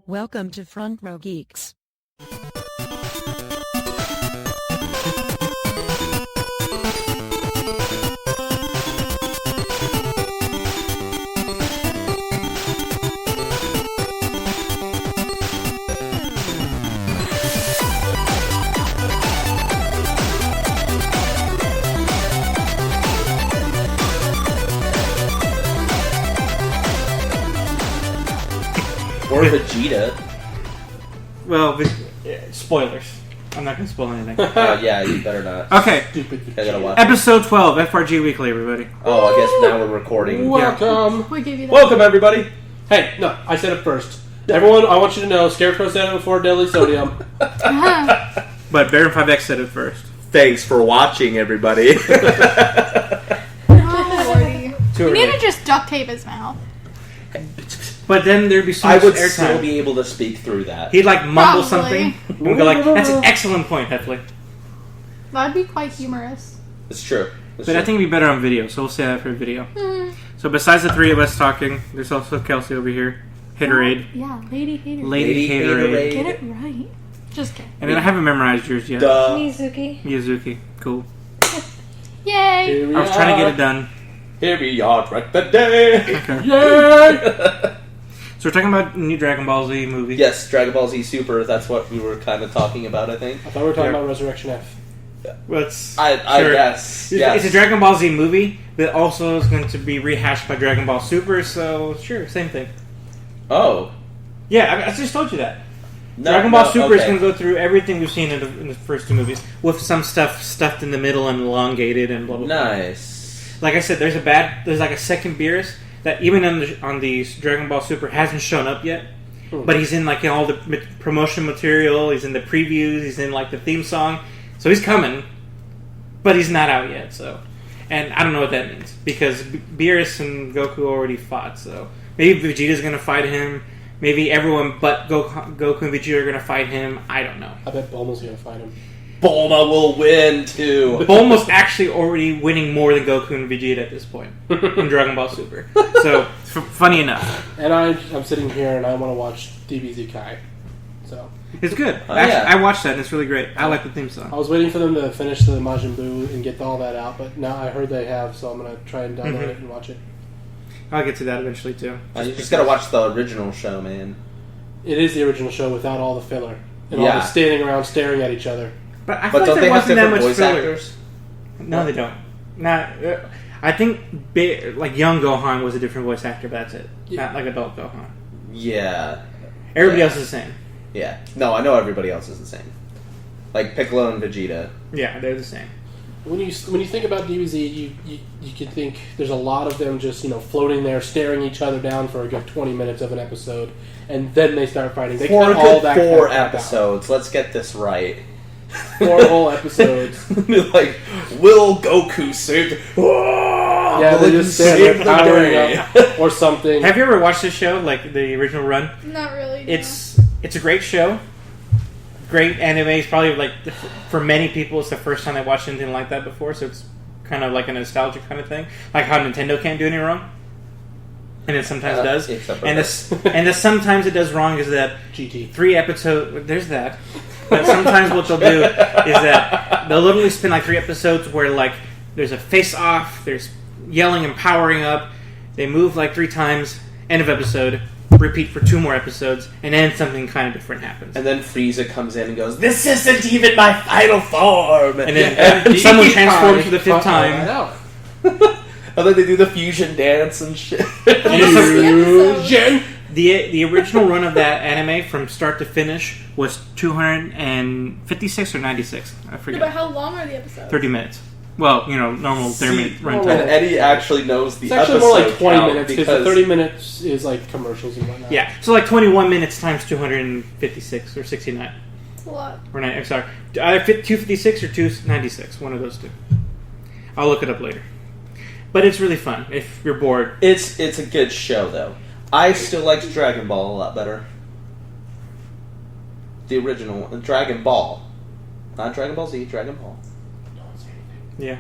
Welcome to Front Row Geeks. Or Vegeta. Well, spoilers. I'm not going to spoil anything. Yeah, you better not. Okay. I gotta watch Episode 12, FRG Weekly, everybody. Oh, I guess now we're recording. Welcome. We gave you that. Welcome, everybody. Hey, no, I said it first. Everyone, I want you to know, Scarecrow said it before Deadly Sodium. But Baron 5X said it first. Thanks for watching, everybody. Oh, Lordy. Too You need early. to just duct tape his mouth. But then there'd be so I much would airtime. still be able to speak through that. He'd like mumble Probably. something. And we'd go like, that's an excellent point, Heffley. That'd be quite humorous. It's true. It's But true. I think it'd be better on video, so we'll say that for video. So besides the three of us talking, there's also Kelsey over here. Haighterade. Yeah, Lady Haighterade. Lady Haighterade. Get it right. Just kidding. And then I haven't memorized yours yet. Duh. Mizuki. Miyazuki. Cool. Yay! Here we I was trying to get it are. done. Here we are, right the day. Okay. Yay! So we're talking about a new Dragon Ball Z movie. Yes, Dragon Ball Z Super. That's what we were kind of talking about, I think. I thought we were talking Yeah. about Resurrection F. Well, it's, I sure. guess. It's, Yes. it's a Dragon Ball Z movie that also is going to be rehashed by Dragon Ball Super, so sure, same thing. Oh. Yeah, I just told you that. No, Dragon Ball no, Super is okay. going to go through everything we've seen in the first two movies, with some stuff stuffed in the middle and elongated and blah blah blah. Nice. Like I said, there's like a second Beerus that even on the Dragon Ball Super hasn't shown up yet, but he's in like in all the promotion material. He's in the previews. He's in like the theme song, so he's coming, but he's not out yet. So, and I don't know what that means because Beerus and Goku already fought. So maybe Vegeta's going to fight him. Maybe everyone but Goku and Vegeta are going to fight him. I don't know. I bet Bulma's going to fight him. Bulma will win, too. Bulma's actually already winning more than Goku and Vegeta at this point in Dragon Ball Super. So, funny enough. And I'm sitting here and I want to watch DBZ Kai. So It's good. Oh, Actually, yeah. I watched that and it's really great. I like the theme I song. was waiting for them to finish the Majin Buu and get all that out, but now I heard they have, so I'm going to try and download it and watch it. I'll get to that eventually too. You just gotta watch the original show, man. It is the original show without all the filler. And all Yeah. the standing around staring at each other. But I But feel don't like they there have wasn't that different much voice filler. actors? No, they don't. Not. I think like young Gohan was a different voice actor, but that's it. Yeah. Not like adult Gohan. Yeah. Everybody Yeah. else is the same. Yeah. No, I know everybody else is the same. Like Piccolo and Vegeta. Yeah, they're the same. When you think about DBZ, you can think there's a lot of them just floating there, staring each other down for a good 20 minutes of an episode, and then they start fighting. They For a cut all good that 4 crap out. episodes. Let's get this right. 4 whole episodes. Like, will Goku save? Yeah, they just stand there powering up or something. Have you ever watched this show, like the original run? Not really. no. It's a great show. Great anime. It's probably like for many people, it's the first time they watched anything like that before. So it's kind of like a nostalgic kind of thing, like how Nintendo can't do any wrong, and it sometimes does. except for And this. the sometimes it does wrong is that GT. 3 episodes. There's that. But sometimes what they'll do is that they'll literally spend like 3 episodes where like there's a face off, there's yelling and powering up. They move like 3 times. End of episode. Repeat for 2 more episodes, and then something kind of different happens. And then Frieza comes in and goes, "This isn't even my final form." And then someone transforms for the 5th time. And then they do the fusion dance and shit. Fusion. The original run of that anime from start to finish was 256 or 96. I No, but forget. how long are the episodes? 30 minutes. Well, normal 30-minute normal. runtime. And Eddie actually knows the It's actually episode more like 20 count minutes because the 30 minutes is like commercials and whatnot. Yeah, so like 21 minutes times 256 or 69. It's a lot. Or I'm sorry, either 256 or 296. One of those two. I'll look it up later. But it's really fun if you're bored. It's a good show though. I still liked Dragon Ball a lot better. The original Dragon Ball, not Dragon Ball Z, Dragon Ball. Yeah.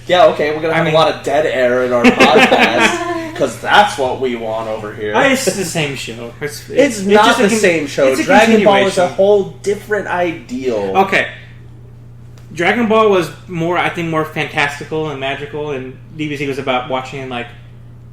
Yeah, okay, we're gonna have a lot of dead air in our podcast because that's what we want over here. It's the same show. It's not just the same show. It's a Dragon Ball is a continuation. whole different ideal. Okay. Dragon Ball was more fantastical and magical, and DBZ was about watching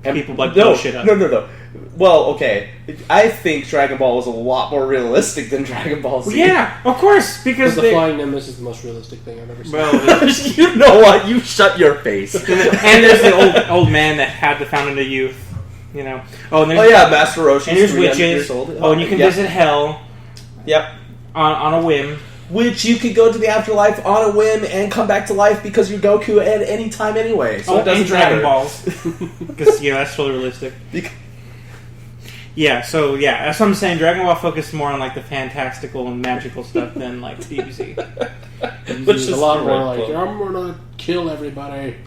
people blow shit up. No. Well, okay. I think Dragon Ball was a lot more realistic than Dragon Ball Z. Yeah, of course, because the Flying Nimbus is the most realistic thing I've ever seen. Well, You know what? You shut your face. and there's the old man that had the Fountain of Youth. You know. Oh, and there's, Master Roshi. and there's 300 witches. years old. Oh, and you can visit hell. Yep. On a whim. Which you could go to the afterlife on a whim and come back to life because you're Goku at any time anyway. So it doesn't and Dragon matter. Balls. Because, that's totally realistic. Yeah, so, that's what I'm saying. Dragon Ball focused more on, the fantastical and magical stuff than, DBZ. Which is a lot more like, I'm gonna kill everybody.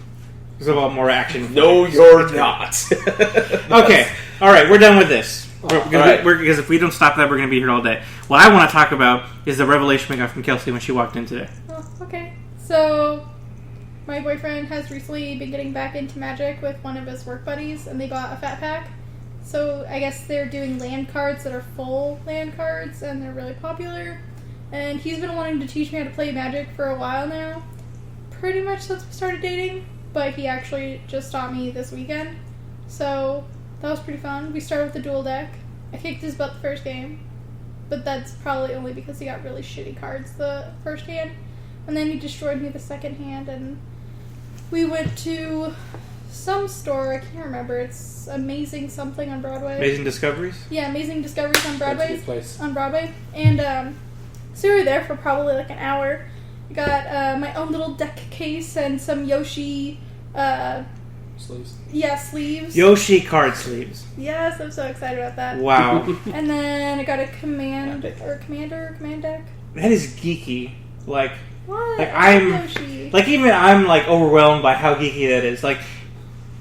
There's a lot more action. No, you're not. Okay, alright, we're done with this. Alright. Because if we don't stop that, we're going to be here all day. What I want to talk about is the revelation we got from Kelsey when she walked in today. Oh, okay. So, my boyfriend has recently been getting back into Magic with one of his work buddies, and they got a fat pack. So, I guess they're doing land cards that are full land cards, and they're really popular. And he's been wanting to teach me how to play Magic for a while now. Pretty much since we started dating, but he actually just taught me this weekend. So, that was pretty fun. We started with the dual deck. I kicked his butt the first game, but that's probably only because he got really shitty cards the first hand. And then he destroyed me the second hand, and we went to some store, I can't remember, it's Amazing something on Broadway. Amazing Discoveries? Yeah, Amazing Discoveries on Broadway. That's a good place. On Broadway. And so we were there for probably an hour. I got my own little deck case and some Yoshi Sleeves. Yeah, sleeves. Yoshi card sleeves. Yes, I'm so excited about that. Wow. And then I got a command deck. That is geeky. What? I'm Yoshi. even I'm overwhelmed by how geeky that is.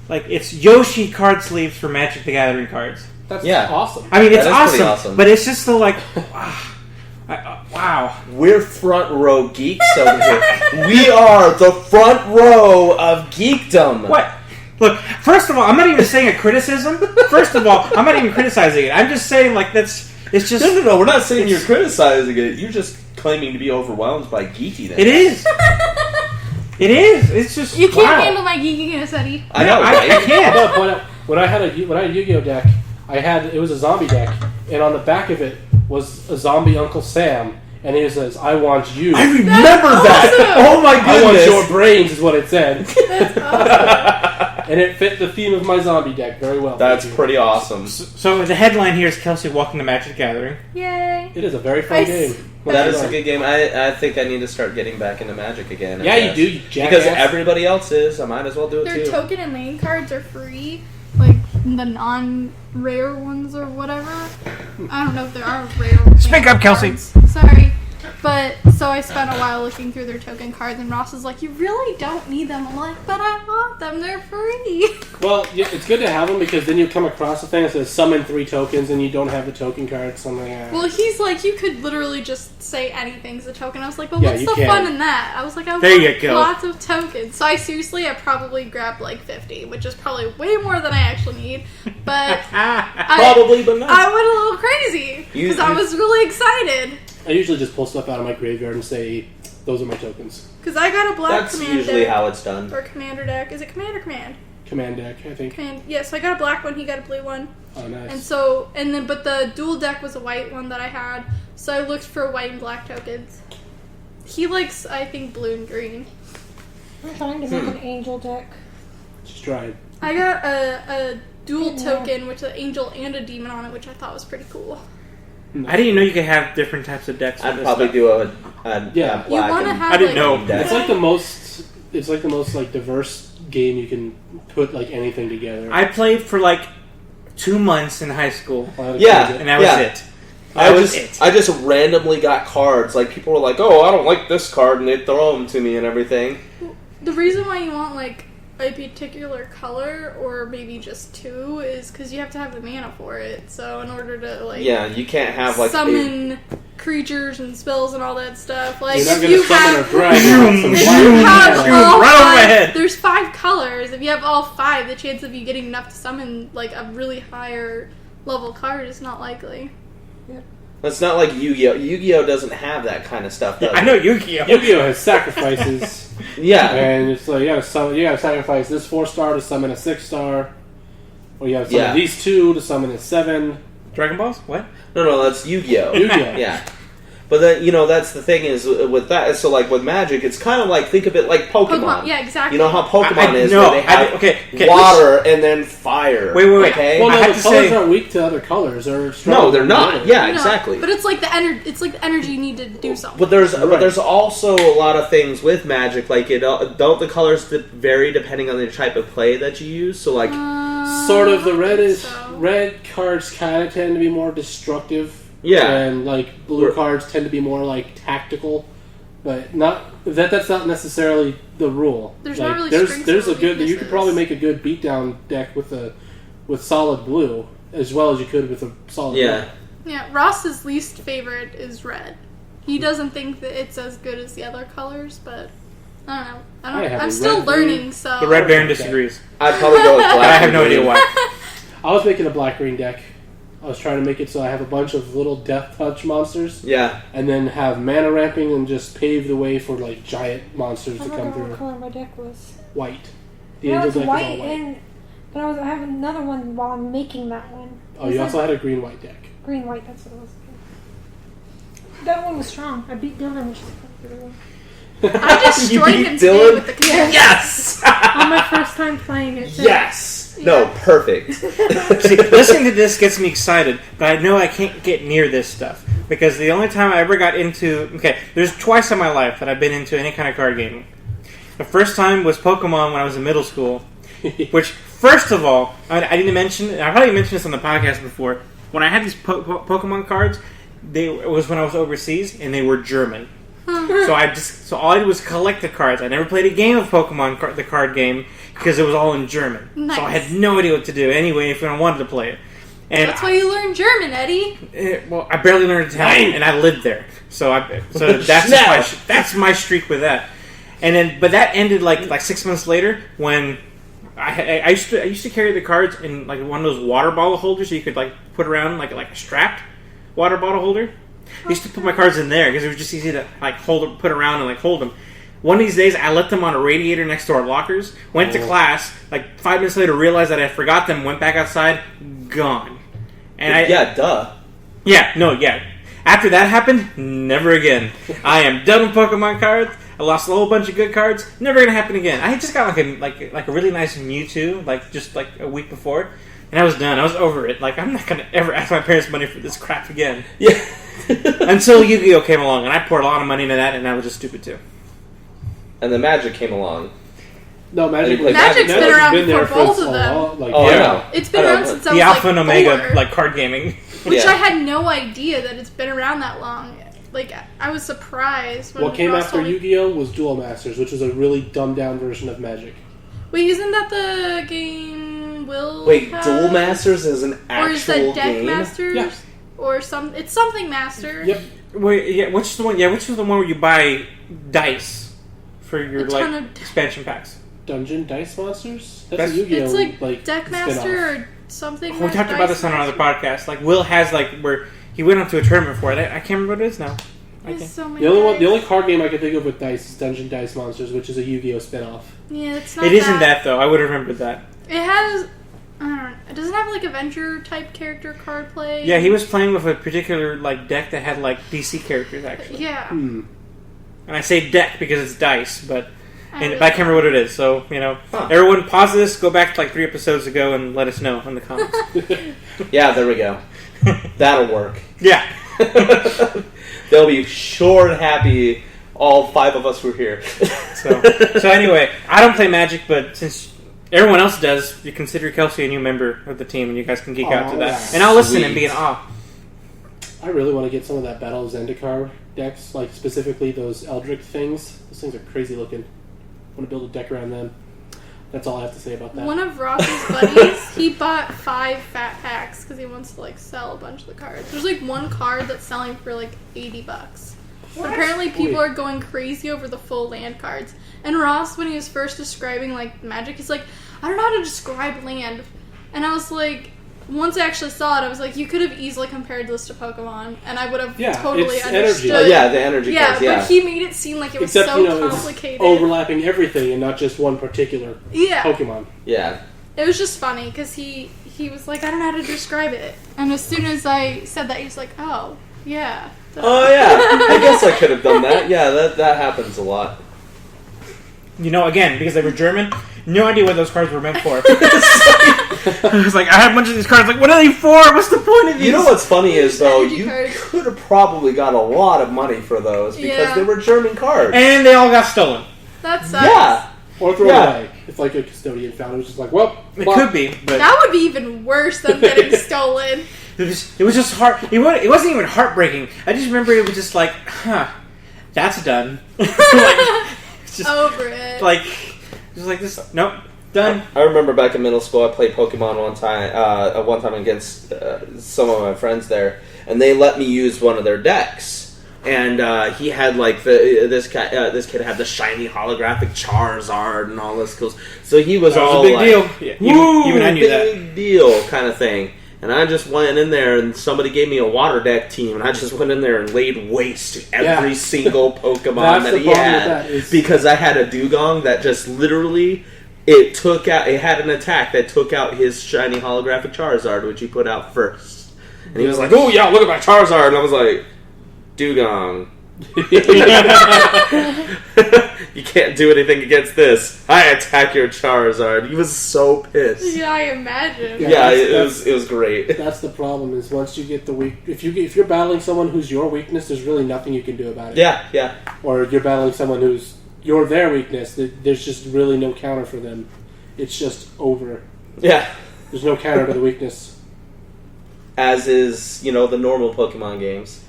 It's Yoshi card sleeves for Magic the Gathering cards. That's Yeah. awesome. I mean, it's That is pretty awesome, awesome. but it's just so wow. We're front row geeks over here. We are the front row of geekdom. What? Look, first of all, I'm not even saying a criticism. First of all, I'm not even criticizing it. I'm just saying it's just No, we're not saying you're criticizing it. You're just claiming to be overwhelmed by geekiness. it is. It is. It's just You can't wow. handle my geekiness, Eddie. I know, I right? can't. But when I had a Yu-Gi-Oh deck, it was a zombie deck, and on the back of it was a zombie Uncle Sam, and it says, "I want you." I remember that. awesome. Oh my I want goodness. your brains is what it said, That's awesome. and it fit the theme of my zombie deck very well. That's Thank you. pretty awesome. So the headline here is Kelsey walking to Magic the Gathering. Yay. It is a very fun I game. s- That is a good game. I think I need to start getting back into Magic again. I Yeah, you guess. do, you jackass. Because everybody else is. I might as well do it Their too. token and lane cards are free. The non-rare ones or whatever. I don't know if there are rare Speak up, Kelsey. cards. Sorry. But, so I spent a while looking through their token cards, and Ross is like, you really don't need them. I'm like, but I want them. They're free. Well, yeah, it's good to have them because then you come across a thing that says summon 3 tokens and you don't have the token card. Something like that. Well, he's like, you could literally just say anything's a token. I was like, but Yeah, what's you the can. fun in that? I was like, I There want you go. lots of tokens. So I probably grabbed 50, which is probably way more than I actually need. But Probably, but not. I went a little crazy because I was really excited. I usually just pull stuff out of my graveyard and say, "Those are my tokens." Because I got a black That's command usually deck. how it's done. Or commander deck. Is it command or command? Command deck, I think. Command. Yeah, so I got a black one, he got a blue one. Oh, nice. But the dual deck was a white one that I had, so I looked for white and black tokens. He likes, I think, blue and green. I'm trying to make an angel deck. Just try it. I got a dual Yeah. token, which is an angel and a demon on it, which I thought was pretty cool. I didn't know you could have different types of decks. I'd with this probably stuff. do a Yeah. black You want to and- have I didn't like, know. Deck. It's like the most. It's like the most diverse game you can put anything together. I played for 2 months in high school, Yeah. and that was Yeah. it. That was it. I just randomly got cards. People were like, "Oh, I don't like this card," and they'd throw them to me and everything. The reason why you want a particular color, or maybe just 2, is because you have to have the mana for it. So in order to Yeah, you can't have summon creatures and spells and all that stuff. Like You're not if going you to summon have a dragon. if you have all right over my five, head. there's 5 colors. If you have all 5, the chance of you getting enough to summon like a really higher level card is not likely. It's not like Yu-Gi-Oh! Yu-Gi-Oh! Doesn't have that kind of stuff, does I know Yu-Gi-Oh! Yu-Gi-Oh! Has sacrifices. Yeah. And it's like you gotta sacrifice this 4-star to summon a 6-star. Or you have to summon these 2 to summon a 7. Dragon Balls? What? No, that's Yu-Gi-Oh! Yu-Gi-Oh! Yeah. But then, that's the thing is with that. So, like, with Magic, it's kind of like, think of it like Pokemon. Yeah, exactly. You know how Pokemon is, no, where they have okay, water and then fire. Wait. Okay? Well, I no, have the to colors say- aren't weak to other colors. They're strong. No, they're not. Yeah, No, exactly. But it's like the energy you need to do something. But there's also a lot of things with Magic, like don't the colors vary depending on the type of play that you use? So like, Sort of. The red so. red cards kind of tend to be more destructive. Yeah. And like blue cards tend to be more like tactical, but that's not necessarily the rule. There's like, not really there's strengths a or good. You could weaknesses. probably make a good beatdown deck with solid blue as well as you could with a solid red. Yeah, Ross's least favorite is red. He doesn't think that it's as good as the other colors, but I don't know. I'm still red learning, so The Red Baron disagrees. I'd probably go with black. I have no idea why. I was making a black-green deck. I was trying to make it so I have a bunch of little death touch monsters, Yeah. and then have mana ramping and just pave the way for like giant monsters I to don't come know what through. color my deck was. White. The It angel was deck white, is all white. but I have another one while I'm making that one. Oh, you also had a green-white deck. Green white. That's what it was. That one was strong. I beat Dylan, which is pretty good. I destroyed beat him today Dylan? with the command. Yes. On my first time playing it. too. Yes. No, perfect. See, listening to this gets me excited, but I know I can't get near this stuff. Because the only time I ever got into... Okay, there's twice in my life that I've been into any kind of card gaming. The first time was Pokemon when I was in middle school. Which, first of all, I didn't mention... I probably mentioned this on the podcast before. When I had these Pokemon cards, it was when I was overseas, and they were German. So all I did was collect the cards. I never played a game of Pokemon, the card game, because it was all in German. Nice. So I had no idea what to do anyway if I wanted to play it. And That's why you learn German, Eddie. well, I barely learned Italian, and I lived there. So that's my streak with that. And then, but that ended like 6 months later when I used to carry the cards in like one of those water bottle holders, so you could like put around like a strapped water bottle holder. I used to put my cards in there because it was just easy to like put around and like hold them. One of these days, I left them on a radiator next to our lockers. Went to class. Like 5 minutes later, realized that I forgot them. Went back outside, gone. And duh. Yeah. After that happened, never again. I am done with Pokemon cards. I lost a whole bunch of good cards. Never gonna happen again. I just got like a really nice Mewtwo, just a week before, and I was done. I was over it. Like I'm not gonna ever ask my parents money for this crap again. Yeah. Until Yu-Gi-Oh came along, and I poured a lot of money into that, and I was just stupid too. And then Magic came along. No, Magic's Magic's been around there for both so of them. long, like, Oh, I yeah. know. It's been around since I was The Alpha and Omega 4, like card gaming. which Yeah. I had no idea that it's been around that long. Like I was surprised when What came Ross after told me- Yu-Gi-Oh was Duel Masters, which was a really dumbed down version of Magic. Wait, isn't that the game Will? Wait, has? Duel Masters is an Or is actual that Deck game? Masters? Yeah. Or it's something Master. Yep. Wait, yeah, which is the one? Yeah, which is the one where you buy dice for your A ton of- expansion packs? Dungeon Dice Monsters? That's- a Yu-Gi-Oh! It's like Deck spin-off. Master or something. We talked about this on another podcast. Like Will has where he went on to a tournament for it. I can't remember what it is now. There's so many The only dice. card game I can think of with dice is Dungeon Dice Monsters, which is a Yu-Gi-Oh spin-off. Yeah, it's not. It isn't that though. I would have remembered that. It has. I don't know. It doesn't have like Avenger type character card play. Yeah, he was playing with a particular deck that had DC characters actually. Yeah. And I say deck because it's dice, but I I can't remember what it is. So everyone pause this, go back to 3 episodes ago, and let us know in the comments. Yeah, there we go. That'll work. Yeah. They'll be sure and happy. All 5 of us were here. So anyway, I don't play Magic, but since everyone else does, you consider Kelsey a new member of the team, and you guys can geek out to that. And I'll listen and be in awe. I really want to get some of that Battle of Zendikar decks, specifically those Eldritch things. Those things are crazy looking. I want to build a deck around them. That's all I have to say about that. One of Ross's buddies, he bought 5 fat packs because he wants to sell a bunch of the cards. There's one card that's selling for $80. But apparently people are going crazy over the full land cards. And Ross, when he was first describing Magic, he's like, I don't know how to describe land. And I was like, once I actually saw it, I was like, you could have easily compared this to Pokemon, and I would have totally it's understood. Energy. The energy cards, but he made it seem like it was Except, so complicated. It's overlapping everything and not just one particular Pokemon. Yeah. It was just funny, because he was like, I don't know how to describe it. And as soon as I said that, he was like, oh, yeah. Oh, yeah. I guess I could have done that. Yeah, that happens a lot. Again, because they were German, no idea what those cards were meant for. I was like, I have a bunch of these cards. What are they for? What's the point of these? You know what's funny is, though, Energy you cards. could have probably got a lot of money for those because they were German cards. And they all got stolen. That sucks. Yeah. Or thrown away. If a custodian found it, was just it could be, but that would be even worse than getting stolen. It was just hard. It wasn't even heartbreaking. I just remember it was just that's done. Just over it. Just like this. Nope, done. I remember back in middle school, I played Pokemon one time against some of my friends there, and they let me use one of their decks. And he had this kid had the shiny holographic Charizard and all this cool. So he was all a big deal. Yeah, even I knew that. Big deal kind of thing. And I just went in there, and somebody gave me a water deck team, and I just went in there and laid waste to every single Pokemon that he had. Because I had a Dugong that just literally, it had an attack that took out his shiny holographic Charizard, which he put out first. And he was like, oh yeah, look at my Charizard. And I was like, Dugong. You can't do anything against this. I attack your Charizard. He was so pissed. Yeah, I imagine. Yeah, it was great. That's the problem. Is once you get if you're battling someone who's your weakness, there's really nothing you can do about it. Yeah. Or you're battling someone who's their weakness. There's just really no counter for them. It's just over. Yeah. There's no counter to the weakness. As is, the normal Pokemon games.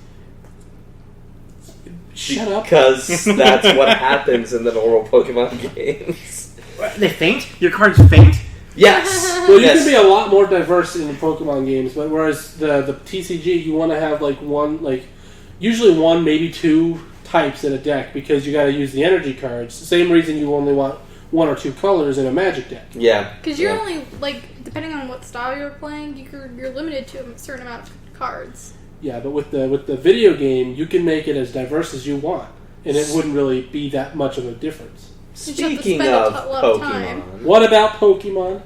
Shut up. Because that's what happens in the normal Pokemon games. They faint? Your cards faint? Yes. Well, you can be a lot more diverse in the Pokemon games, but whereas the TCG, you want to have usually one, maybe 2 types in a deck because you got to use the energy cards. The same reason you only want 1 or 2 colors in a Magic deck. Yeah. Because you're only depending on what style you're playing, you're limited to a certain amount of cards. Yeah, but with the video game, you can make it as diverse as you want, and it wouldn't really be that much of a difference. Speaking of Pokemon, what about Pokemon?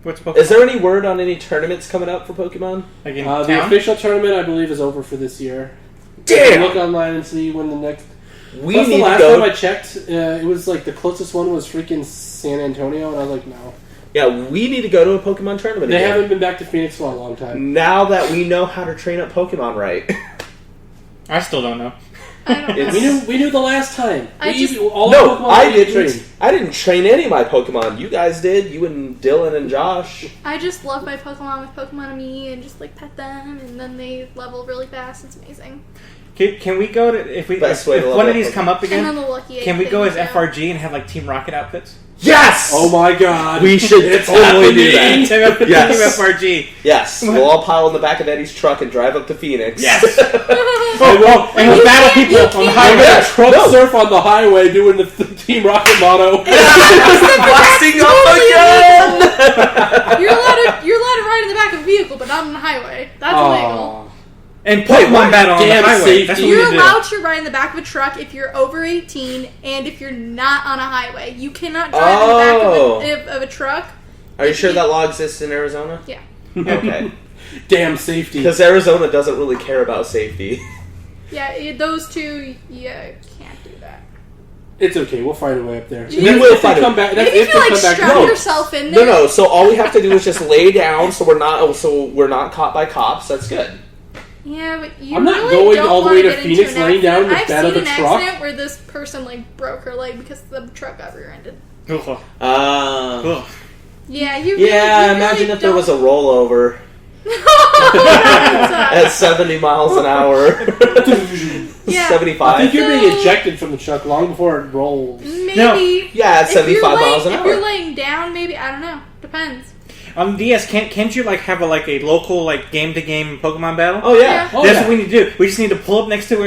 What's Pokemon? Is there any word on any tournaments coming up for Pokemon? The official tournament, I believe, is over for this year. Damn! You can look online and see when the next. We Plus, need the last to go. time I checked, it was the closest one was freaking San Antonio, and I was like, no. Yeah, we need to go to a Pokemon tournament. They again. haven't been back to Phoenix for a long time. Now that we know how to train up Pokemon right. I still don't know. I don't know. We knew the last time. I didn't train any of my Pokemon. You guys did. You and Dylan and Josh. I just love my Pokemon with Pokemon-Amie and just pet them, and then they level really fast. It's amazing. Can we go to if one of these come up again? And then the Lucky Egg Can we go as thing, FRG and have Team Rocket outfits? Yes! Oh my god. We should totally do that. Team FRG. Yes. We'll all pile in the back of Eddie's truck and drive up to Phoenix. Yes. And we'll battle people on the highway. Trump surf on the highway doing the Team Rocket motto. Blasting up again! You're allowed to ride in the back of a vehicle, but not on the highway. That's illegal. And Pokemon battle on the highway. Safety. That's what You're we allowed to ride in the back of a truck if you're over 18 and if you're not on a highway. You cannot drive in the back of a truck. Are you sure that law exists in Arizona? Yeah. Okay. Damn safety. Because Arizona doesn't really care about safety. Yeah, those two, can't do that. It's okay. We'll find a way up there. We will find a way. Come back. Maybe if you strap yourself in there. No. So all we have to do is just lay down, so we're not caught by cops. That's good. Yeah, but you I'm not really going don't all the want way to to get Phoenix, into an laying down in the accident. bed of the I've seen truck. an accident where this person broke her leg because the truck got rear-ended. Cool. Yeah, you. Yeah, really imagine if there don't- was a rollover. at 70 miles an hour. Yeah. 75. I think you're being ejected from the truck long before it rolls. Maybe. No. Yeah, at 75 miles an hour. If you're laying down, maybe. I don't know. Depends. On DS, can't you like have a local like game to game Pokemon battle? Oh yeah. Yeah. Oh, That's yeah. what we need to do. We just need to pull up next to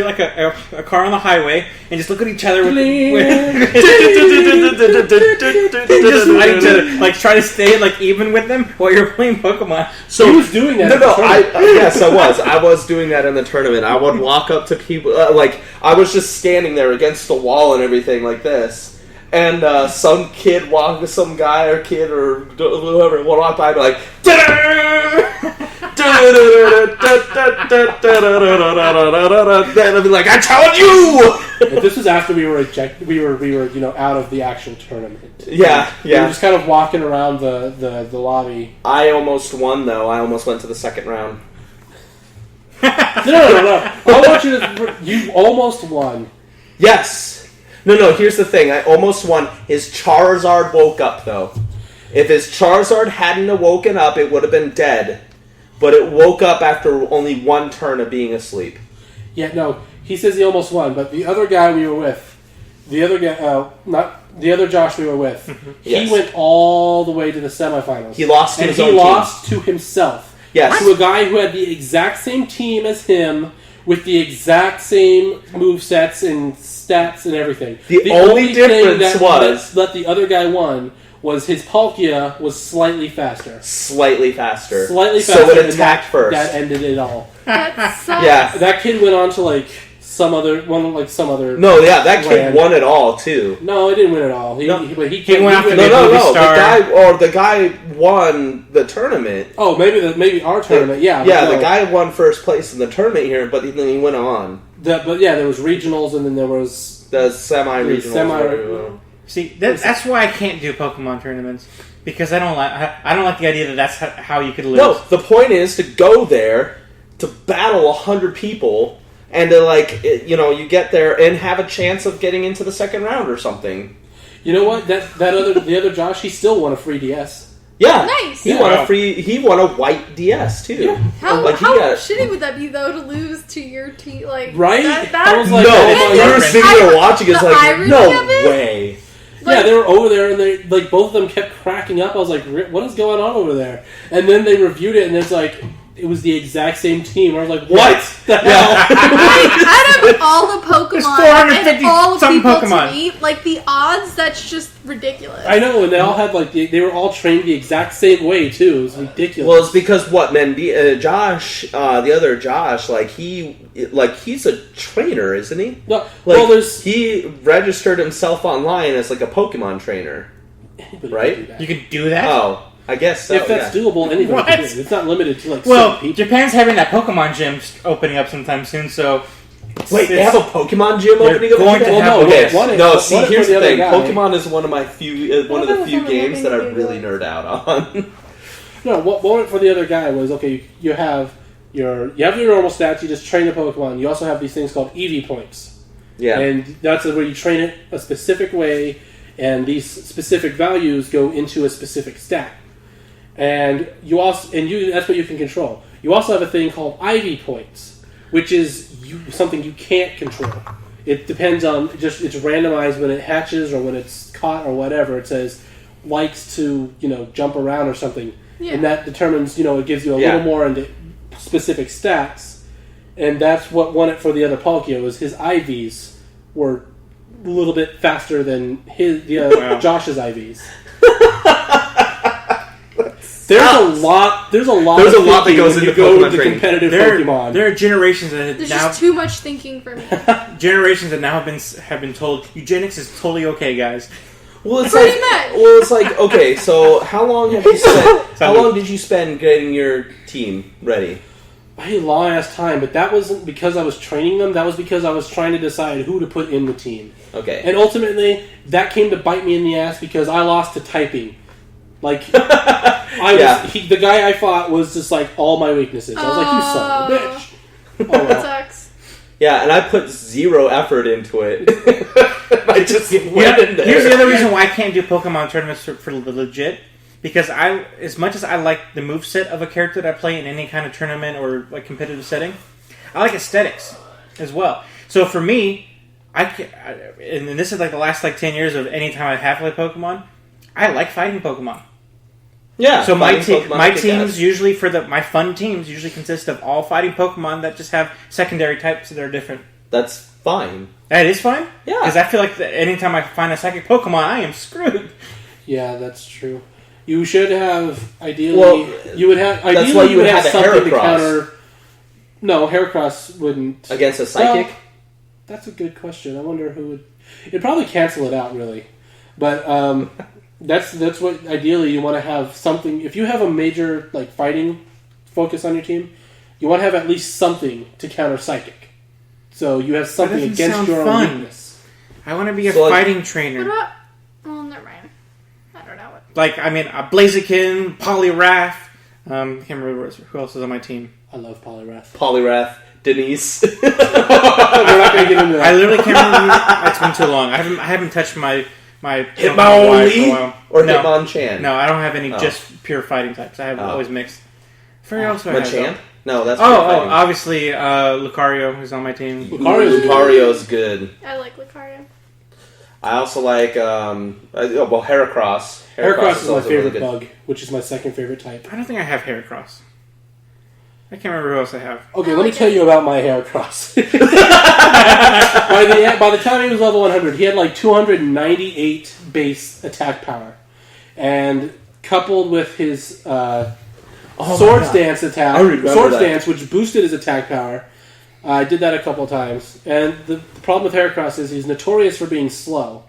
like a car on the highway and just look at each other with just fight each other, like try to stay like even with them while you're playing Pokemon. So he was doing that. No, yes, I was. I was doing that in the tournament. I would walk up to people, I was just standing there against the wall and everything like this. And some guy or kid or whoever would walk by and be like, and I'd be like, I told you! This was after we were ejected. We were out of the actual tournament. Yeah. We were just kind of walking around the lobby. I almost won, though. I almost went to the second round. No. I want you to. You almost won. Yes. No, here's the thing. I almost won. His Charizard woke up, though. If his Charizard hadn't woken up, it would have been dead. But it woke up after only one turn of being asleep. Yeah, no. He says he almost won, but the other guy we were with, the other guy, not the other Josh we were with, Yes. he went all the way to the semifinals. He lost to and his he own lost to himself. Yes. To a guy who had the exact same team as him, with the exact same movesets and stats and everything. The only difference was that the other guy won was his Palkia was slightly faster. Slightly faster. So it attacked first. That ended it all. That sucks. Yeah. That kid went on to some other. No, yeah, that kid won it all too. No, he didn't win it all. He went after The guy won the tournament. Oh, maybe our tournament. Yeah. The guy won first place in the tournament here, but then he went on. There was regionals, and then there was the semi-regionals. See, that's why I can't do Pokemon tournaments, because I don't like the idea that that's how you could lose. No, the point is to go there to battle 100 people. And to you get there and have a chance of getting into the second round or something. You know what? The other Josh, he still won a free DS. Yeah, Nice. He won a white DS too. Yeah. How shitty would that be though to lose to your team? Right? I was like, we were sitting there watching. It's like, irony no of it? way. Yeah, they were over there, and they both of them kept cracking up. I was like, "What is going on over there?" And then they reviewed it, and it's like it was the exact same team. I was like, "What the hell?" Out of all the Pokemon There's 450 and all the something people Pokemon. to meet, the odds, that's just ridiculous. I know, and they all had they were all trained the exact same way too. It was ridiculous. Well, it's because Josh, the other Josh, he's a trainer, isn't he? No, he registered himself online as a Pokemon trainer, right? You could do that. Oh, I guess so. If that's doable, anybody What? can do it. It's not limited to Well, certain people. Japan's having that Pokemon gym opening up sometime soon, so Wait, they have a Pokemon gym They're opening up? going to Well, have no, one. okay. One is- No, one see, is here's for the the thing. other guy. Pokemon is one of the few games that I really nerd out on. No, what went for the other guy was you have your normal stats. You just train the Pokemon. You also have these things called EV points. Yeah. And that's where you train it a specific way, and these specific values go into a specific stat. And that's what you can control. You also have a thing called IV points, which is something you can't control. It depends on it's randomized when it hatches or when it's caught or whatever. It says likes to jump around or something, and that determines it gives you a little more into specific stats. And that's what won it for the other Palkia was his IVs were a little bit faster than Josh's IVs. There's a lot that goes into Pokemon training. Competitive Pokemon. There are generations that There's just too much thinking for me. generations that now have been told eugenics is totally okay, guys. Well, it's like okay. So how long have you spent? How long did you spend getting your team ready? I had a long ass time, but that wasn't because I was training them. That was because I was trying to decide who to put in the team. Okay. And ultimately, that came to bite me in the ass because I lost to typing. The guy I fought was just all my weaknesses. I was like, you son of a bitch. Oh, That sucks. Yeah, and I put zero effort into it. I just went in there. Here's the other reason why I can't do Pokemon tournaments for legit because as much as I like the moveset of a character that I play in any kind of tournament or like competitive setting, I like aesthetics as well. So for me, and this is like the last like 10 years of any time I have played Pokemon, I like fighting Pokemon. Yeah. So my teams usually my fun teams usually consist of all fighting Pokemon that just have secondary types that are different. That's fine. That is fine? Yeah. Because I feel like anytime I find a psychic Pokemon, I am screwed. Yeah, that's true. You should have ideally. Well, you would have ideally. That's why you would have have something to Heracross. counter. No, Heracross wouldn't Against a psychic. Well, that's a good question. I wonder who would. It'd probably cancel it out, really. But that's what ideally you want to have something. If you have a major like fighting focus on your team, you want to have at least something to counter psychic. So you have something against your own weakness. I want to be a fighting trainer. What about... Well, never mind. I don't know what... Like, I mean, a Blaziken, Poliwrath. Can't remember who else is on my team. I love Poliwrath. Poliwrath, Denise. We're not going to get into that. I literally can't remember. It's been too long. I haven't touched my Hitmonlee or Hitmonchan. No, I don't have any just pure fighting types. I have always mixed. I forget else I have. Machamp? No, that's obviously Lucario is on my team. Lucario's good. I like Lucario. I also like Heracross. Heracross is my favorite bug, which is my second favorite type. I don't think I have Heracross. I can't remember who else I have. Okay, let me tell you about my Heracross. by the time he was level 100, he had like 298 base attack power. And coupled with his Swords Dance attack, Dance, which boosted his attack power, I did that a couple of times. And the problem with Heracross is he's notorious for being slow.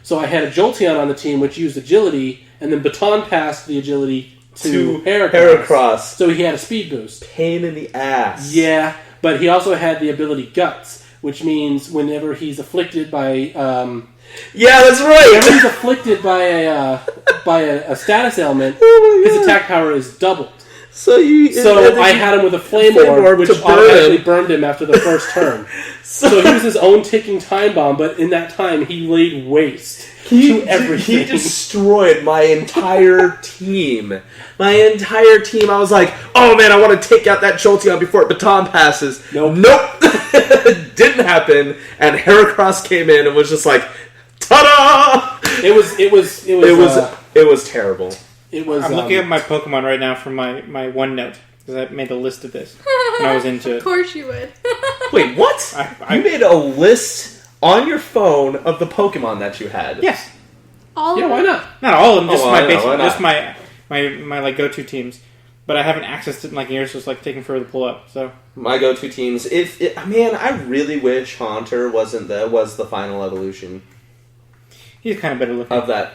So I had a Jolteon on the team, which used agility, and then baton passed the agility to Heracross. So he had a speed boost. Pain in the ass. Yeah, but he also had the ability Guts, which means whenever he's afflicted by... yeah, that's right! Whenever he's afflicted by a status ailment, his attack power is doubled. So I had him with a Flame Orb, which automatically burned him after the first turn. So he was his own ticking time bomb, but in that time he laid waste to everything. He destroyed my entire team. My entire team. I was like, oh man, I want to take out that Jolteon before it baton passes. Nope. Didn't happen. And Heracross came in and was just like, ta-da! It was terrible. I'm looking at my Pokemon right now from my OneNote because I made a list of this when I was into it. Of course you would. Wait, what? I you made a list on your phone of the Pokemon that you had? Yes. All of them? Why not? Not all of them. Just my like go-to teams. But I haven't accessed it in like years, so it's like taking forever to pull up. So my go-to teams. I really wish Haunter was the final evolution. He's kind of better looking. Of that,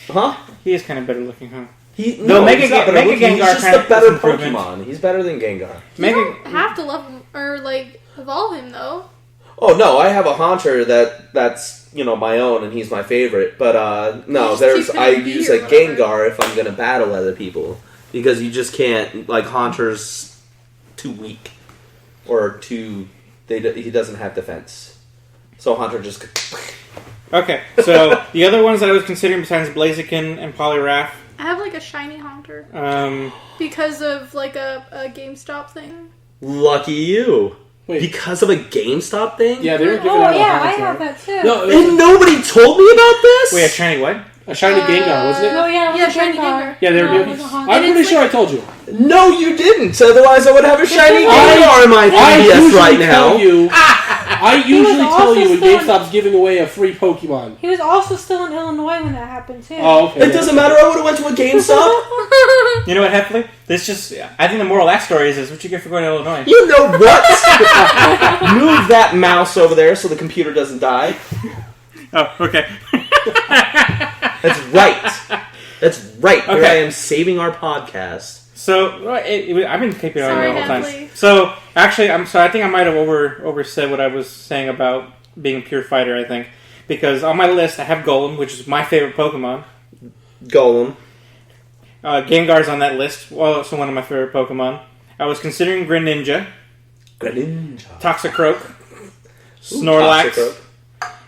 huh? He is kind of better looking, huh? Mega Gengar is just a better Pokemon. He's better than Gengar. You don't have to love him or like evolve him though. Oh no, I have a Haunter that's my own, and he's my favorite. But no, I use a Gengar if I'm gonna battle other people because you just can't. Like Haunter's too weak or too. He doesn't have defense, so Haunter just. Okay, so the other ones that I was considering besides Blaziken and Poliwrath. I have like a shiny Haunter. Because of like a GameStop thing. Lucky you. Wait. Because of a GameStop thing? Yeah, they were giving out a Haunter. I have that too. No, and nobody told me about this? Wait, a shiny what? A shiny Gengar, wasn't it? No, yeah, it was a shiny Gengar. Yeah, they were giving. I'm pretty sure I told you. No, you didn't. Otherwise, I would have a shiny Gengar in my 3DS right now. I usually tell you when GameStop's giving away a free Pokemon. He was also still in Illinois when that happened too. Oh, okay. It doesn't matter. I would have went to a GameStop. You know what, Heffley? I think the moral of that story is what you get for going to Illinois. You know what? Move that mouse over there so the computer doesn't die. Oh, okay. That's right. That's right. Okay. Here I am saving our podcast. So I've been keeping on Sorry, the whole Hadley. time. So actually, I think I might have oversaid what I was saying about being a pure fighter. I think because on my list I have Golem, which is my favorite Pokemon. Golem. Gengar's on that list. Also one of my favorite Pokemon. I was considering Greninja. Toxicroak. Snorlax. Toxicroak.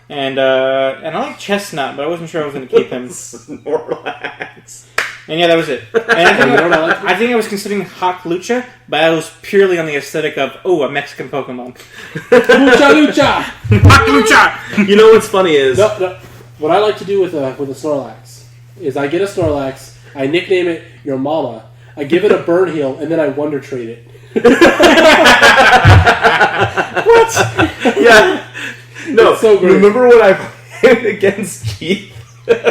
And I like Chestnut, but I wasn't sure I was going to keep him. Snorlax. And yeah, that was it. And I think I was considering Hawk Lucha, but I was purely on the aesthetic of, a Mexican Pokemon. Lucha! Hawk Lucha! You know what's funny is... No. What I like to do with a Snorlax is I get a Snorlax, I nickname it Your Mama, I give it a burn heal, and then I Wonder Trade it. What? Yeah. No, so great. Remember when I played against Keith? We were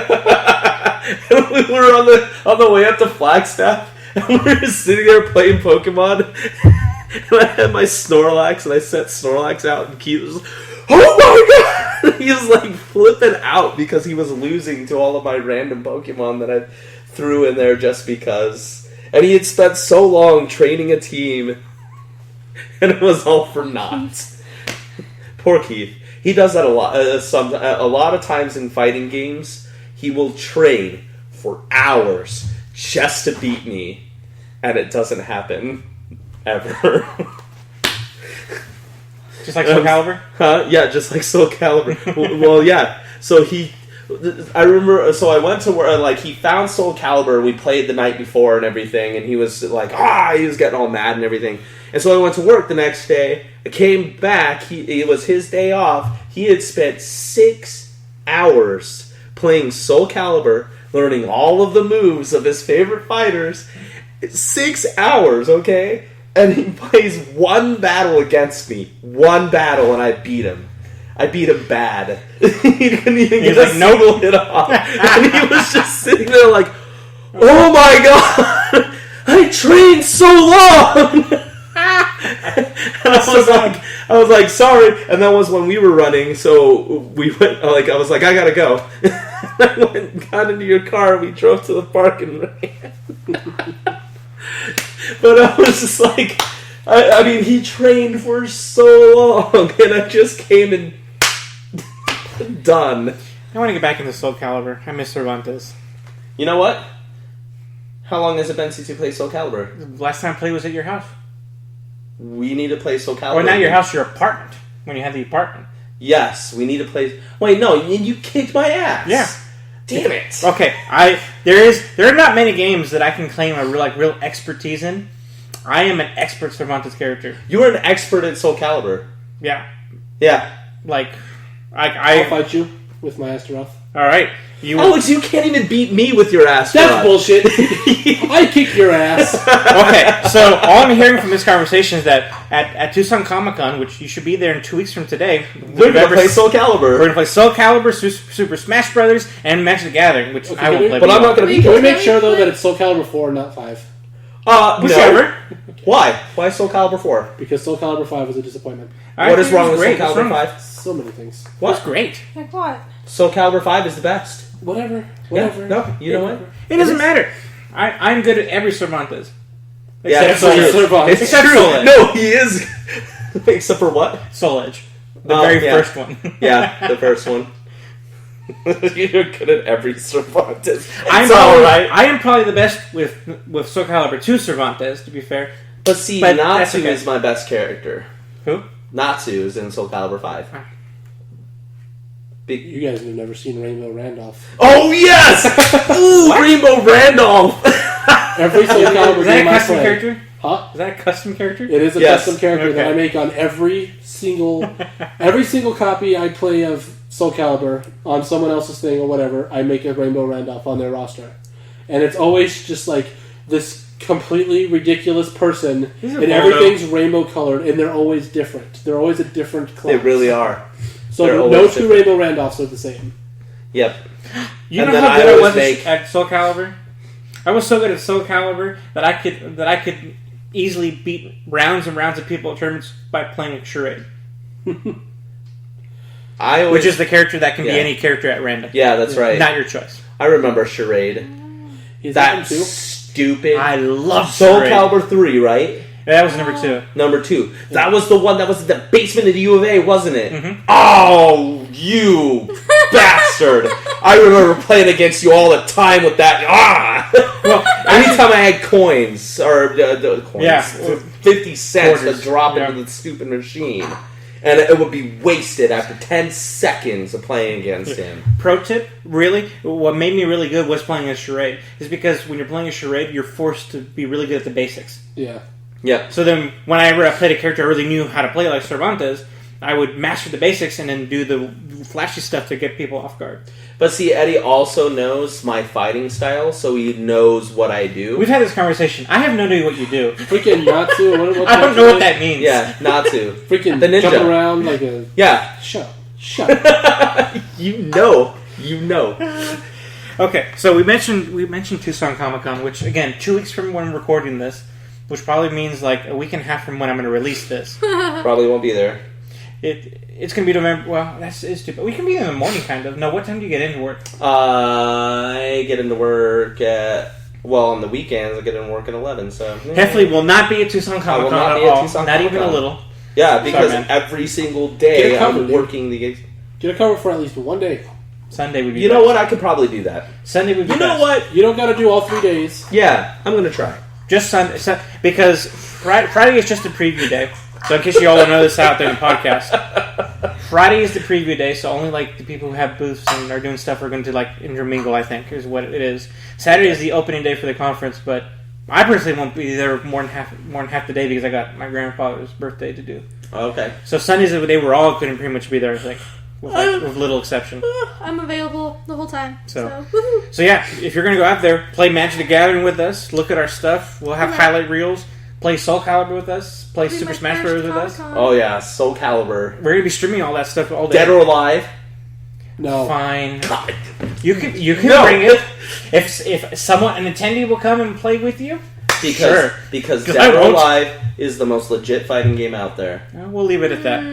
on the way up to Flagstaff, and we were sitting there playing Pokemon, and I had my Snorlax, and I set Snorlax out, and Keith was like, oh my god! He was like flipping out because he was losing to all of my random Pokemon that I threw in there just because. And he had spent so long training a team, and it was all for naught. Poor Keith. He does that a lot. A lot of times in fighting games, he will train for hours just to beat me, and it doesn't happen ever. Just like Soul Calibur? Huh? Yeah, just like Soul Calibur. Well, yeah. So I remember, so I went to where, like, he found Soul Calibur, we played the night before and everything, and he was like, he was getting all mad and everything. And so I went to work the next day, I came back, it was his day off, he had spent 6 hours playing Soul Calibur, learning all of the moves of his favorite fighters. 6 hours, okay? And he plays one battle against me. One battle, and I beat him. I beat him bad. He didn't even get a single hit off. And he was just sitting there like, oh my god! I trained so long! And I was like, sorry. And that was when we were running, so we went, I was like, I gotta go. I went and got into your car, and we drove to the park and ran. But I was just like, I mean, he trained for so long, and I just came and done. I want to get back into Soul Calibur. I miss Cervantes. You know what? How long has it been since you played Soul Calibur? The last time I played was at your house. We need to play Soul Calibur. Or not your house, your apartment. When you had the apartment. Yes, we need to play... Wait, no, you kicked my ass. Yeah. Damn it. Okay, there are not many games that I can claim a real expertise in. I am an expert Cervantes character. You are an expert at Soul Calibur. Yeah. Yeah. I'll fight you with my Astaroth. Alright. Alex, you can't even beat me with your ass. That's bullshit. I kick your ass. Okay, so all I'm hearing from this conversation is that at Tucson Comic-Con, which you should be there in 2 weeks from today, we're going to play Soul Calibur. We're going to play Soul Calibur, Super Smash Brothers, and Magic the Gathering, which I won't play. But I'm not going to be. Can we make sure, though, that it's Soul Calibur 4, not 5? Whichever. No. Why? Why Soul Calibur 4? Because Soul Calibur 5 was a disappointment. What is wrong with Soul Calibur 5? So many things. What's great? Like what? Soul Calibur 5 is the best. Whatever. Yeah, no, you know what? It doesn't matter. I'm good at every Cervantes. Yeah, Except Soul Edge. No, he is. Except for what? Soul Edge. The very first one. Yeah, the first one. You're good at every Cervantes. I am probably the best with Soul Calibur 2 Cervantes, to be fair. But see, Natsu is my best character. Who? Natsu is in Soul Calibur 5. You guys have never seen Rainbow Randolph. Oh, yes! Ooh, Rainbow Randolph! Every Soul Calibur game I play. Is that a custom character? Huh? Is that a custom character? It is a custom character that I make on every single copy I play of Soul Calibur on someone else's thing or whatever. I make a Rainbow Randolph on their roster. And it's always just like this completely ridiculous person, and everything's rainbow colored, and they're always different. They're always a different class. They really are. So no two Rainbow Randolphs are the same. Yep. You know how good I was at Soul Calibur? I was so good at Soul Calibur that I could easily beat rounds and rounds of people at tournaments by playing with Charade. Which is the character that can be any character at random. Yeah, that's right. Not your choice. I remember Charade. That's stupid. I love Soul Calibur 3, right? Yeah, that was number 2. Number 2. That was the one that was in the basement of the U of A, wasn't it? Mm-hmm. Oh, you bastard. I remember playing against you all the time with that. Well, anytime I had coins, or coins, 50 cents to drop into the stupid machine. And it would be wasted after 10 seconds of playing against him. Pro tip, really, what made me really good was playing a charade. Is because when you're playing a charade, you're forced to be really good at the basics. Yeah. Yeah. So then, whenever I played a character I really knew how to play, like Cervantes, I would master the basics and then do the flashy stuff to get people off guard. But see, Eddie also knows my fighting style, so he knows what I do. We've had this conversation. I have no idea what you do. Freaking Natsu. I don't know what that means. Yeah, Natsu. Freaking the ninja. jump around like a... Yeah. Shut up. You know. Okay, so we mentioned Tucson Comic-Con, which, again, 2 weeks from when I'm recording this, which probably means like a week and a half from when I'm going to release this. Probably won't be there. It's going to be November. Well, that's stupid. We can be in the morning, kind of. No, what time do you get into work? I get into work at... Well, on the weekends, I get into work at 11, so... Heffley will not be at Tucson Comic-Con at all. Not even a little. Yeah, because every single day I'm working the gigs. Get a cover for at least one day. Sunday would be You know what? I could probably do that. Sunday would be You know what? You don't got to do all 3 days. Yeah, I'm going to try. Just Sunday. Because Friday is just a preview day. So in case you all don't know this out there in the podcast, Friday is the preview day, so only like the people who have booths and are doing stuff are going to like intermingle, I think, is what it is. Saturday is the opening day for the conference, but I personally won't be there more than half the day because I got my grandfather's birthday to do. Okay. So Sundays of the day we're all going to pretty much be there, I think, with little exception. I'm available the whole time. So woohoo. So yeah, if you're going to go out there, play Magic the Gathering with us, look at our stuff, we'll have highlight reels. Play Soul Calibur with us. Play Super Smash Bros. With us. Oh yeah, Soul Calibur. We're gonna be streaming all that stuff all day. Dead or Alive? No. Fine. God. You can bring it. If someone, an attendee will come and play with you. Because Dead or Alive is the most legit fighting game out there. We'll leave it at that.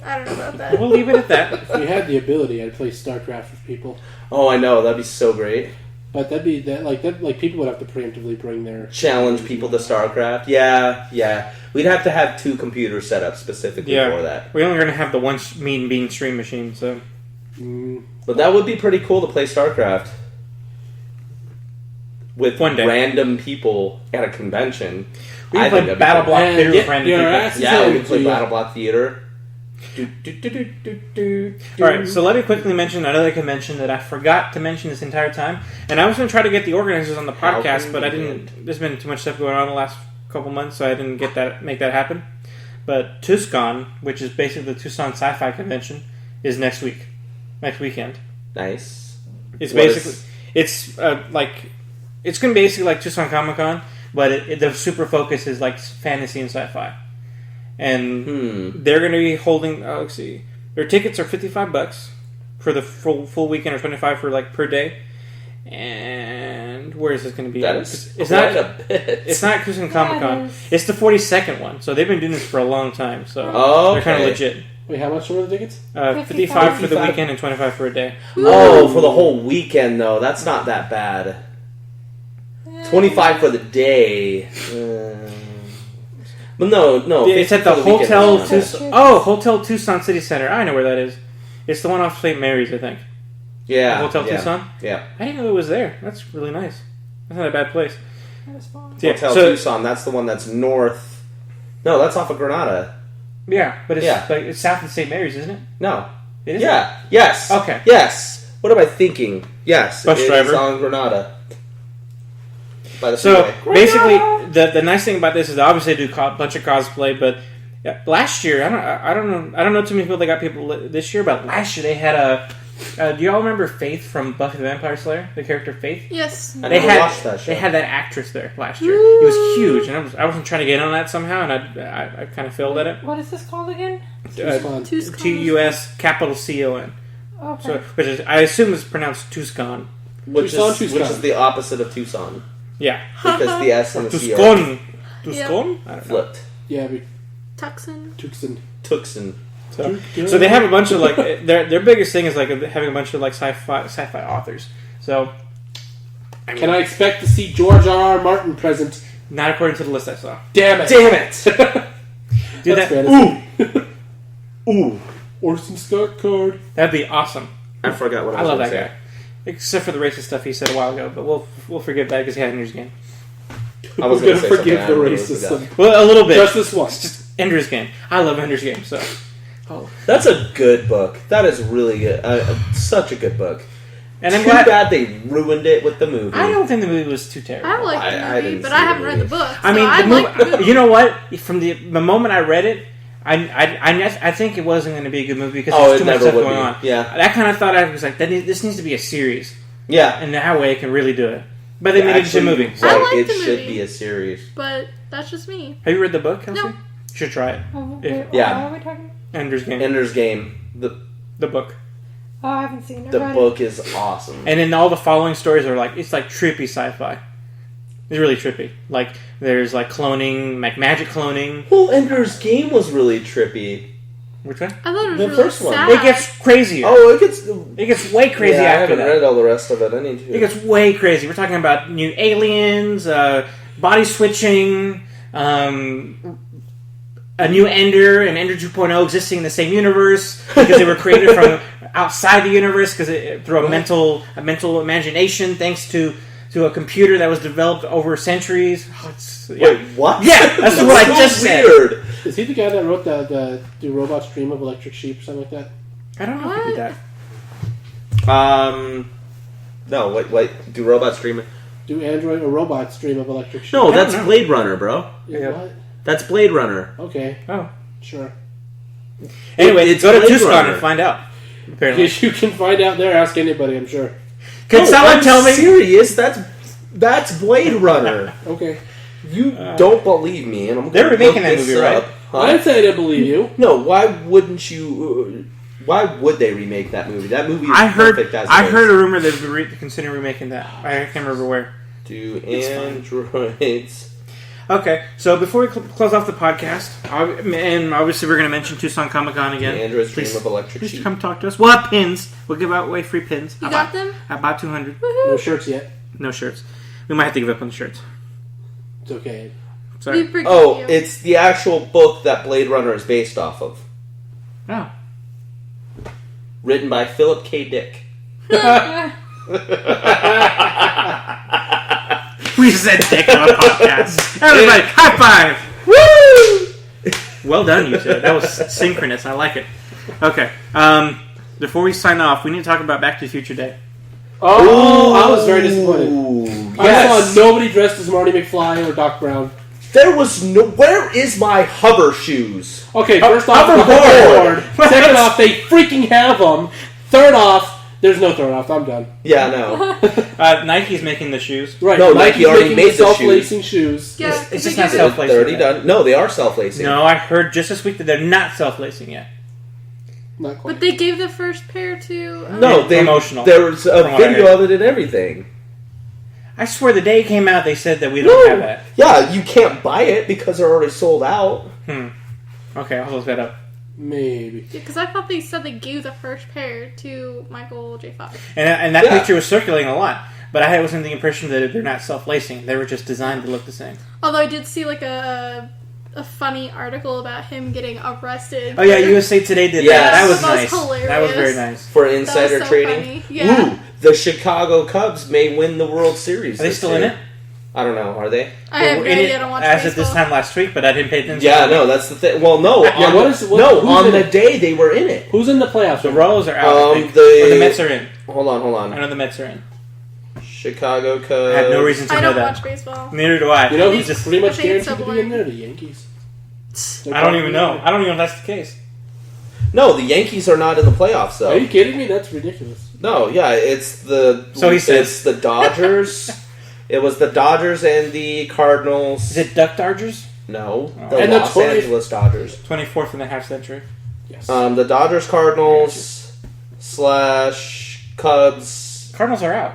I don't know about that. We'll leave it at that. If we had the ability, I'd play StarCraft with people. Oh, I know. That'd be so great. But like people would have to preemptively bring their... Challenge people to StarCraft. Yeah. We'd have to have 2 computers set up specifically for that. We're only going to have the one mean bean stream machine, so... But that would be pretty cool to play StarCraft. With random people at a convention. We can play Battle Block Theater with random people. Yeah, we can play Battle Block Theater. Alright, so let me quickly mention another convention that I forgot to mention this entire time. And I was going to try to get the organizers on the podcast, but I didn't. There's been too much stuff going on the last couple months, so I didn't make that happen. But TusCon, which is basically the Tucson Sci-Fi Convention, is next weekend. Nice. It's it's going to be basically like Tucson Comic Con, but the super focus is like fantasy and sci-fi. And they're going to be holding. Let's see, their tickets are $55 for the full weekend, or $25 for like per day. And where is this going to be? It's not Tucson Comic Con. It's the 42nd one. So they've been doing this for a long time. So they're kind of legit. Wait, how much were the tickets? 55 for the weekend and 25 for a day. Oh, for the whole weekend though, that's not that bad. 25 for the day. But no. It's at the Hotel Tucson. Oh, Hotel Tucson City Center. I know where that is. It's the one off St. Mary's, I think. Yeah. Hotel Tucson? Yeah. I didn't know it was there. That's really nice. That's not a bad place. That was fun. Hotel Tucson, that's the one that's north. No, that's off of Granada. Yeah, but it's south of St. Mary's, isn't it? No. It is? Yeah. Yes. Okay. Yes. What am I thinking? Yes. Bus driver. It's on Granada. So basically, the nice thing about this is obviously they do a bunch of cosplay. But last year, I don't know too many people that got people this year. But last year they had a. Do y'all remember Faith from Buffy the Vampire Slayer? The character Faith. Yes. I never watched that show. They had that actress there last year. It was huge, and I wasn't trying to get on that somehow, and I kind of failed at it. What is this called again? TusCon. TusCon. Okay. So, which is, I assume is pronounced TusCon. Which is the opposite of Tucson. Yeah. Because the S and the C are TusCon. TusCon? I don't know. flipped. Yeah, Tucson. Tucson. So they have a bunch of like their biggest thing is like having a bunch of like sci-fi authors. So can I expect to see George R.R. Martin present? Not according to the list I saw. Damn it! Do that. Ooh. Orson Scott card. That'd be awesome. I forgot what I was love going that to say. guy. Except for the racist stuff he said a while ago, but we'll forgive that because he had Ender's Game. I was going to forgive the racism. Well, a little bit. Just this one. It's just Ender's Game. I love Ender's Game, so Oh, That's a good book. That is really good. Such a good book. and I'm Too glad. bad they ruined it with the movie. I don't think the movie was too terrible. I like the I movie, didn't but see I the haven't read the movie. book. So I mean, I like the movie. you know what? From the moment I read it, I think it wasn't going to be a good movie because there's too much stuff going on. Yeah. I kind of thought I was like, this needs to be a series, Yeah. and that way it can really do it. But they made it into a movie. Right, I like it the should movie. be a series. But that's just me. Have you read the book, Kelsey? No. You should try it. Oh, Yeah. wait, Yeah. What are we talking? Ender's Game. Ender's Game. The book. Oh, I haven't seen it. The book is awesome. And then all the following stories are like, it's like trippy sci-fi. It's really trippy. Like, there's like cloning, like magic cloning. Well, Ender's Game was really trippy. Which one? I thought it was The really first one. sad. It gets crazier. Oh, it It gets way crazy yeah, I after haven't that. read all the rest of it. I need to. It gets way crazy. We're talking about new aliens, body switching, a new Ender, and Ender 2.0 existing in the same universe because they were created from outside the universe through a mental imagination, thanks to a computer that was developed over centuries. Wait, what? Yeah, that's what I just said. Weird. Is he the guy that wrote the Do Robots Dream of Electric Sheep or something like that? I don't know if he did that. No, wait. Do robots dream? Do Android or Robots Dream of Electric Sheep? No, I don't that's know. Blade Runner, bro. Yeah, what? That's Blade Runner. Okay, Oh. sure. Anyway, It's go to Blade TusCon Runner. and find out. Apparently. You can find out there. Ask anybody, I'm sure. Can No, someone I'm tell me? serious? That's Blade Runner. Okay. You don't believe me, and I'm They're gonna remaking look that this movie, right? up. Huh? I didn't say I didn't believe you. No, why wouldn't you? Why would they remake that movie? That movie is I perfect as it heard is. a rumor that they're considering remaking that. I can't remember where. Do It's fine. androids? Okay, so before we close off the podcast, and obviously we're going to mention Tucson Comic Con The again. androids Please- dream of electric Please sheep. come talk to us. We'll have pins. We'll give away free pins. You got them? About 200. No shirts yet. No shirts. We might have to give up on the shirts. It's okay. We Sorry. forgive Oh, you. it's the actual book that Blade Runner is based off of, Oh. written by Philip K. Dick. We said dick on a podcast. Everybody, high five! Woo! Well done, you two. That was synchronous. I like it. Okay. Before we sign off, we need to talk about Back to the Future Day. Oh, I was very disappointed. Ooh, I yes. saw nobody dressed as Marty McFly or Doc Brown. There was no. Where is my hover shoes? Okay, first off, hoverboard. hoverboard. Second off, they freaking have them. Third off, there's no third off. I'm done. Yeah, no. Nike's making the shoes. Right. No, Nike's Nike already making made the self-lacing shoes. Yeah, It's just we not give self- it- They're already done. No, they are self-lacing. No, I heard just this week that they're not self-lacing yet. Not quite. But they gave the first pair to. No, they Promotional. There was a From what I video heard. of it and everything. I swear the day it came out, they said that we don't have that. Yeah, you can't buy it because they're already sold out. Okay, I'll look that up. Maybe. Because I thought they said they gave the first pair to Michael J. Fox. And that Yeah. picture was circulating a lot. But I was under the impression that they're not self-lacing. They were just designed to look the same. Although I did see like a funny article about him getting arrested. Oh yeah, USA Today did Yes. that. That was That was nice. hilarious. That was very nice. For insider so trading. funny. Yeah. Ooh, the Chicago Cubs may win the World Series. Are they this still year. in it? I don't know. Are they? I have no In it idea. I don't watch as baseball. of this time last week, but I didn't pay attention. Yeah, no, that's the thing. Well, no. Yeah, on what the, is- what- no, who's on in the it? day they were in it. Who's in the playoffs? The Royals are out. I think. the- Or the Mets are in. Hold on. I know the Mets are in. Chicago Cubs. I had no reason to I know don't that. watch baseball. Neither do I. You know I who's think- just pretty I much think it's guaranteed to so be in boring. there? The Yankees. I don't even know. I don't even know if that's the case. No, the Yankees are not in the playoffs, though. Are you kidding me? That's ridiculous. No, yeah, it's the. So he says. It's the Dodgers. It was the Dodgers and the Cardinals. Is it Duck Dodgers? No, Oh. the And the Los 20 Angeles Dodgers. 24th in the half century. Yes. The Dodgers, Cardinals / Cubs. Cardinals are out.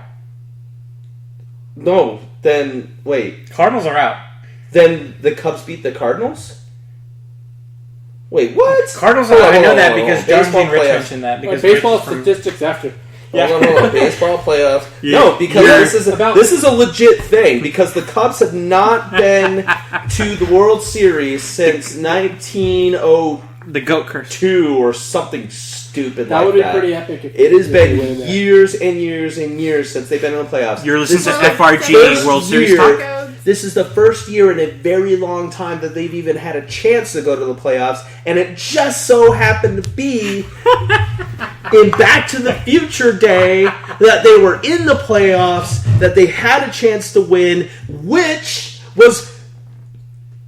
No, then wait. Cardinals are out. Then the Cubs beat the Cardinals. Wait, what? Cardinals are Hold out. on, I know hold that on, because hold on. John Baseball Gene Rich playoffs. mentioned that. All Because right, baseball Rich is from- statistics after. Yeah. Hold on. Baseball playoffs. Yeah. No, because Yeah. this is a legit thing. Because the Cubs have not been to the World Series since 1902 The goat curse. or something stupid That like would be that. pretty epic. If It has if they win been that. years and years and years since they've been in the playoffs. You're listening This to is the FRG first World Series year- talk. Codes. This is the first year in a very long time that they've even had a chance to go to the playoffs, and it just so happened to be in Back to the Future Day that they were in the playoffs, that they had a chance to win, which was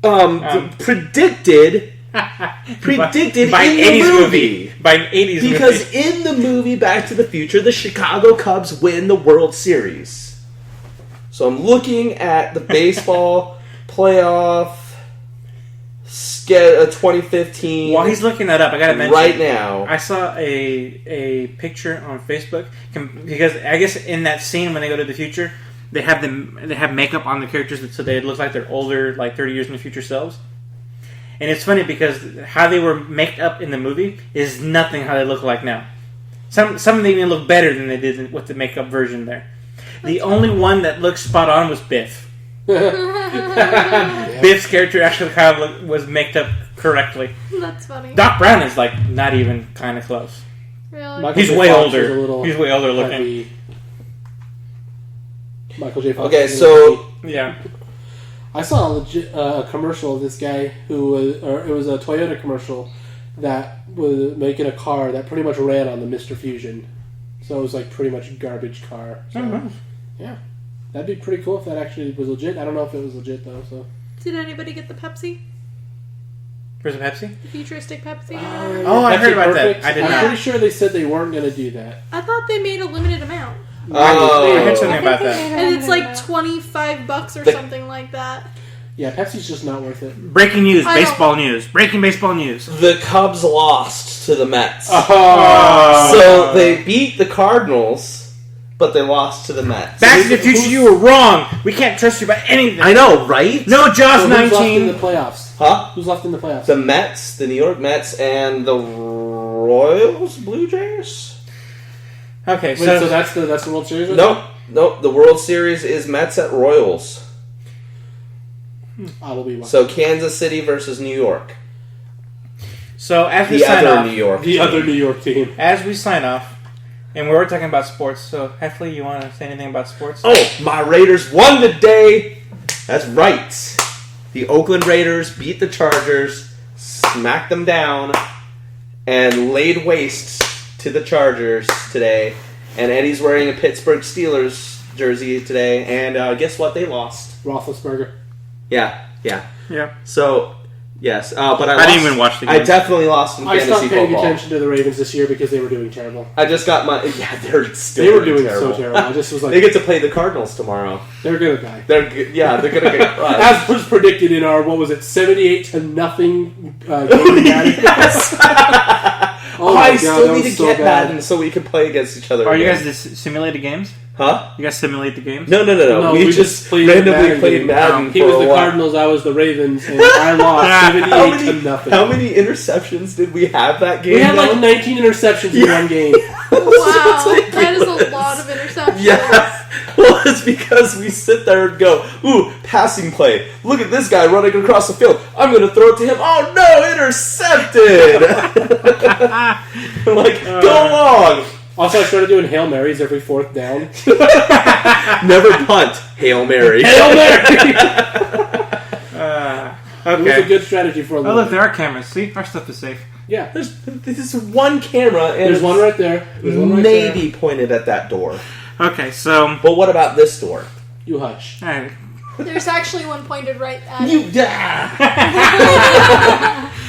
predicted by in the 80s movie. By an 80s movie. Because in the movie Back to the Future, the Chicago Cubs win the World Series. So I'm looking at the baseball playoff 2015. While he's looking that up, I gotta mention right now. I saw a picture on Facebook because I guess in that scene when they go to the future, they have makeup on the characters so they look like they're older, like 30 years in the future selves. And it's funny because how they were made up in the movie is nothing how they look like now. Some of them even look better than they did with the makeup version there. The only one that looked spot on was Biff. Biff's character actually kind of was made up correctly. That's funny. Doc Brown is like not even kind of close. Really? He's way older. He's way older looking. Michael J. Fox. Okay, so yeah, I saw a commercial of this guy who was, or it was a Toyota commercial that was making a car that pretty much ran on the Mr. Fusion. So it was like pretty much a garbage car. So, yeah, that'd be pretty cool if that actually was legit. I don't know if it was legit though. So did anybody get the Pepsi? where's the Pepsi? The futuristic Pepsi? Oh, I heard about that. I did I'm not. pretty sure they said they weren't going to do that. I thought they made a limited amount. I heard something about that. And it's like $25 or something like that. Yeah, Pepsi's just not worth it. Breaking news, baseball news. Breaking baseball news. the Cubs lost to the Mets. Oh. So they beat the Cardinals, but they lost to the Mets. Back to the Future, you were wrong. We can't trust you about anything. I know, right? No, Jaws So 19. who's left in the playoffs? Huh? Who's left in the playoffs? The Mets, the New York Mets, and the Royals Blue Jays? Okay, Wait, so that's the World Series? Right Nope. The World Series is Mets at Royals. I will be watching. So Kansas City versus New York. So as we The sign other off, New York. The other New York team. as we sign off, and we were talking about sports. So Heffley, you want to say anything about sports? Oh, my Raiders won today. That's right. The Oakland Raiders beat the Chargers, smacked them down, and laid waste to the Chargers today. And Eddie's wearing a Pittsburgh Steelers jersey today. And guess what? They lost. Roethlisberger. Yeah. Yeah. So, yes. But I didn't even watch the game. I definitely lost in I fantasy stopped paying football. attention to the Ravens this year because they were doing terrible. I just got my... Yeah, they're still They were doing terrible. so terrible. I just was like, They get to play the Cardinals tomorrow. they're gonna die. They're going to get crushed. As was predicted in our 78-0 game in Madden. Oh my I God, still that need was to so get bad. Madden so we can play against each other. Are you again. guys just simulated games? Huh? You guys simulate the games? No. No, We just played randomly Madden played game. Madden He for was a the while. Cardinals, I was the Ravens, and I lost 78-0. How many interceptions did we have that game? We had like though? 19 interceptions in one game. Wow, that is a lot of interceptions. Yeah. Well, it's because we sit there and go, ooh, passing play. Look at this guy running across the field. I'm going to throw it to him. Oh, no, intercepted. I'm like, go long. Also, I started doing Hail Marys every fourth down. Never punt. Hail Mary. Hail Mary! Okay. It was a good strategy for a Oh, little look, bit. there are cameras. See? Our stuff is safe. Yeah. This is one camera, and There's one right there. There's one right maybe there. pointed at that door. Okay, so... But what about this door? You hush. All right. There's actually one pointed right at You it.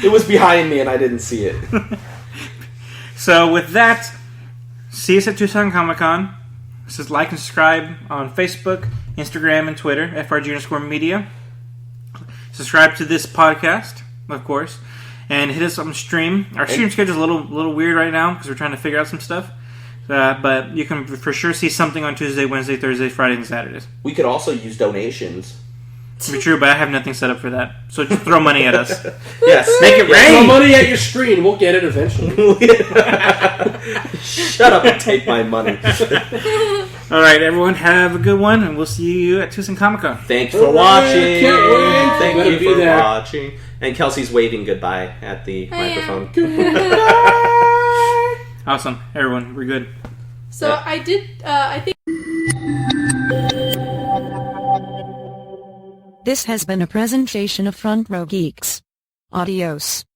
It was behind me and I didn't see it. So with that, see us at Tucson Comic Con. Says like and subscribe on Facebook, Instagram, and Twitter, FRG_media. Subscribe to this podcast, of course, and hit us on the stream. Our stream schedule is a little weird right now because we're trying to figure out some stuff. But you can for sure see something on Tuesday, Wednesday, Thursday, Friday, and Saturdays. We could also use donations. To be true, but I have nothing set up for that. So just throw money at us. Yes. Make it Throw rain! money at your screen. We'll get it eventually. Shut up and take my money. Alright, everyone, have a good one, and we'll see you at Tucson Comic Con. Thanks for watching. Can't wait. Thank Better you be for there. watching. And Kelsey's waving goodbye at the I am. microphone. Awesome. Everyone, we're good. So I think This has been a presentation of Front Row Geeks. Adios.